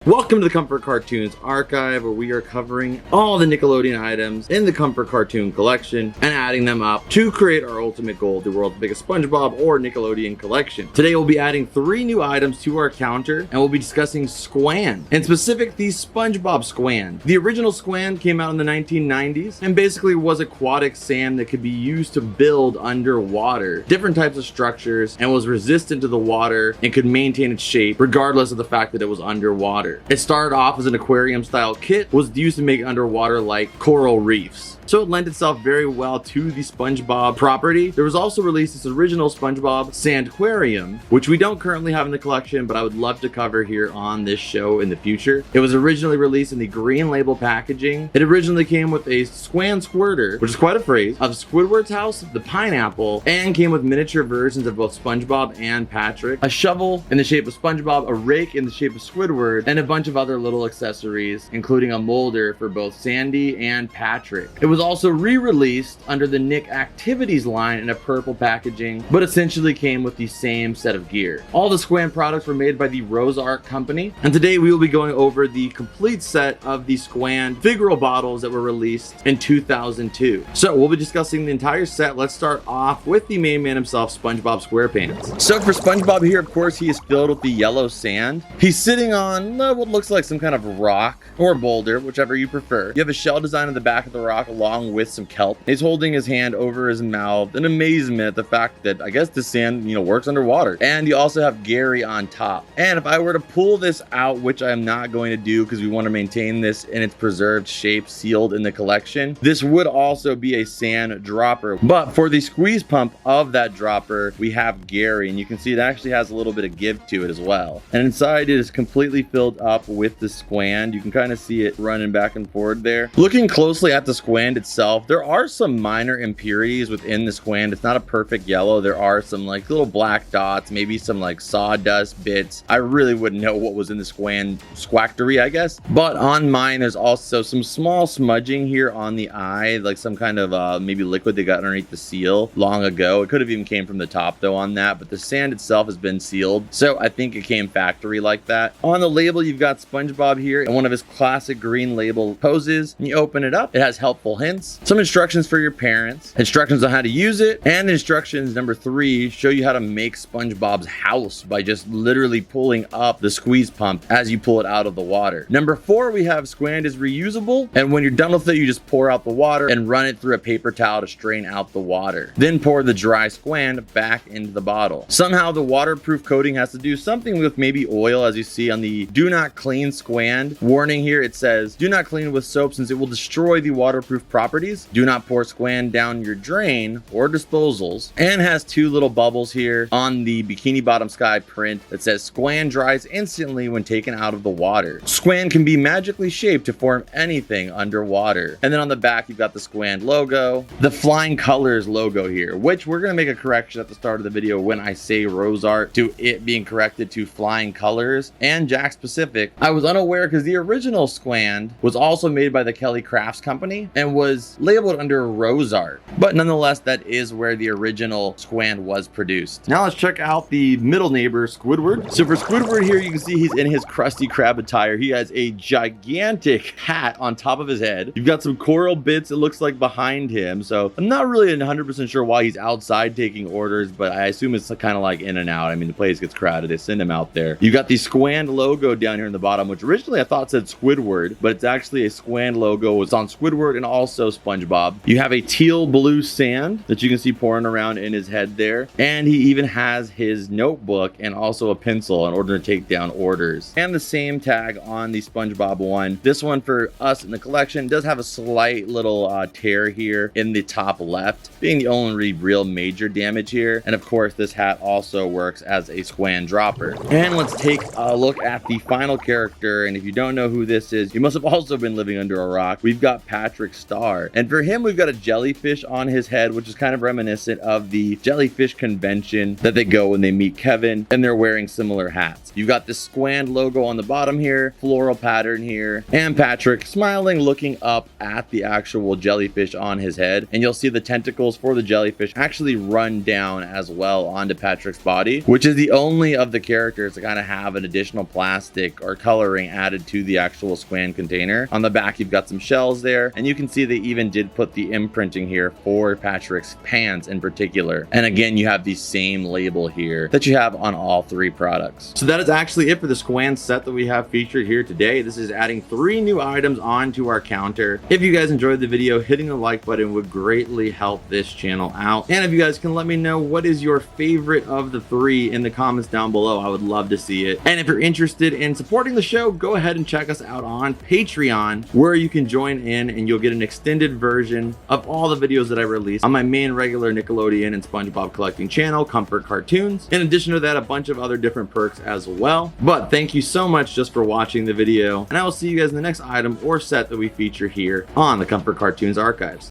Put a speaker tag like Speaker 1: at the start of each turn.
Speaker 1: Welcome to the Comfort Cartoons archive, where we are covering all the Nickelodeon items in the Comfort Cartoon collection and adding them up to create our ultimate goal, the world's biggest Spongebob or Nickelodeon collection. Today we'll be adding 3 new items to our counter, and we'll be discussing Sqand. In specific, the Spongebob Sqand. The original Sqand came out in the 1990s and basically was aquatic sand that could be used to build underwater different types of structures, and was resistant to the water and could maintain its shape regardless of the fact that it was underwater. It started off as an aquarium style kit, was used to make underwater like coral reefs. So it lent itself very well to the Spongebob property. There was also released this original Spongebob Sandquarium, which we don't currently have in the collection, but I would love to cover here on this show in the future. It was originally released in the green label packaging. It originally came with a Sqand squirter, which is quite a phrase, of Squidward's house, the pineapple, and came with miniature versions of both SpongeBob and Patrick, a shovel in the shape of SpongeBob, a rake in the shape of Squidward, and a bunch of other little accessories, including a molder for both Sandy and Patrick. It was also re-released under the Nick Activities line in a purple packaging, but essentially came with the same set of gear. All the Sqand products were made by the Rose Art Company, and today we will be going over the complete set of the Sqand figural bottles that were released in 2002. So we'll be discussing the entire set. Let's start off with the main man himself, SpongeBob Squarepants. So for SpongeBob here, of course, he is filled with the yellow sand. He's sitting on what looks like some kind of rock or boulder, whichever you prefer. You have a shell design on the back of the rock along with some kelp. He's holding his hand over his mouth in amazement at the fact that I guess the sand, works underwater. And you also have Gary on top. And if I were to pull this out, which I'm not going to do because we want to maintain this in its preserved shape, sealed in the collection, this would also be a sand dropper. But for the squeeze pump of that dropper, we have Gary, and you can see it actually has a little bit of give to it as well. And inside it is completely filled up with the Sqand. You can kind of see it running back and forth there. Looking closely at the Sqand itself, there are some minor impurities within the Sqand. It's not a perfect yellow. There are some like little black dots, maybe some like sawdust bits. I really wouldn't know what was in the Sqand squactory, I guess. But on mine, there's also some small smudging here on the eye, like some kind of maybe liquid they got underneath the seal long ago. It could have even came from the top though on that, but the sand itself has been sealed, so I think it came factory like that. On the label, you've got SpongeBob here in one of his classic green label poses. And you open it up, it has helpful hints, some instructions for your parents, instructions on how to use it, and instructions number 3 show you how to make SpongeBob's house by just literally pulling up the squeeze pump as you pull it out of the water. Number 4, we have Sqand is reusable, and when you're done with it, you just pour out the water and run it through a paper towel to strain out the water. Then pour the dry Sqand back into the bottle. Somehow the waterproof coating has to do something with maybe oil, as you see on the do not clean Sqand warning here. It says do not clean with soap since it will destroy the waterproof properties. Do not pour Sqand down your drain or disposals, and has 2 little bubbles here on the Bikini Bottom Sky print that says Sqand dries instantly when taken out of the water. Sqand can be magically shaped to form anything underwater. And then on the back, you've got the Sqand logo, the Flying Colors logo here, which we're going to make a correction at the start of the video when I say Rose Art to it being corrected to Flying Colors and Jack Specific. I was unaware because the original Sqand was also made by the Kelly Crafts Company and was labeled under Rose Art, but nonetheless that is where the original Sqand was produced. Now let's check out the middle neighbor, Squidward. So for Squidward here, you can see he's in his Krusty Krab attire. He has a gigantic hat on top of his head. You've got some coral bits, it looks like, behind him, so I'm not really 100% sure why he's outside taking orders, but I assume it's kind of like in and out. I mean, the place gets crowded, they send him out there. You got the Sqand logo down here in the bottom, which originally I thought said Squidward, but it's actually a Sqand logo. It's on Squidward and also SpongeBob. You have a teal blue sand that you can see pouring around in his head there, and he even has his notebook and also a pencil in order to take down orders. And the same tag on the SpongeBob one. This one for us in the collection does have a slight little tear here in the top left, being the only real major damage here. And of course, this hat also works as a Sqand dropper. And let's take a look at the final character, and if you don't know who this is, you must have also been living under a rock. We've got Patrick Star, and for him we've got a jellyfish on his head, which is kind of reminiscent of the jellyfish convention that they go when they meet Kevin, and they're wearing similar hats. You've got the Sqand logo on the bottom here, floral pattern here, and Patrick smiling, looking up at the actual jellyfish on his head, and you'll see the tentacles for the jellyfish actually run down as well onto Patrick's body, which is the only of the characters to kind of have an additional plastic graphic or coloring added to the actual Sqand container. On the back, you've got some shells there, and you can see they even did put the imprinting here for Patrick's pants in particular. And again, you have the same label here that you have on all three products. So that is actually it for the Sqand set that we have featured here today. This is adding 3 new items onto our counter. If you guys enjoyed the video, hitting the like button would greatly help this channel out. And if you guys can let me know what is your favorite of the 3 in the comments down below, I would love to see it. And if you're interested in supporting the show, go ahead and check us out on Patreon, where you can join in and you'll get an extended version of all the videos that I release on my main regular Nickelodeon and SpongeBob collecting channel, Comfort Cartoons. In addition to that, a bunch of other different perks as well. But thank you so much just for watching the video, and I will see you guys in the next item or set that we feature here on the Comfort Cartoons archives.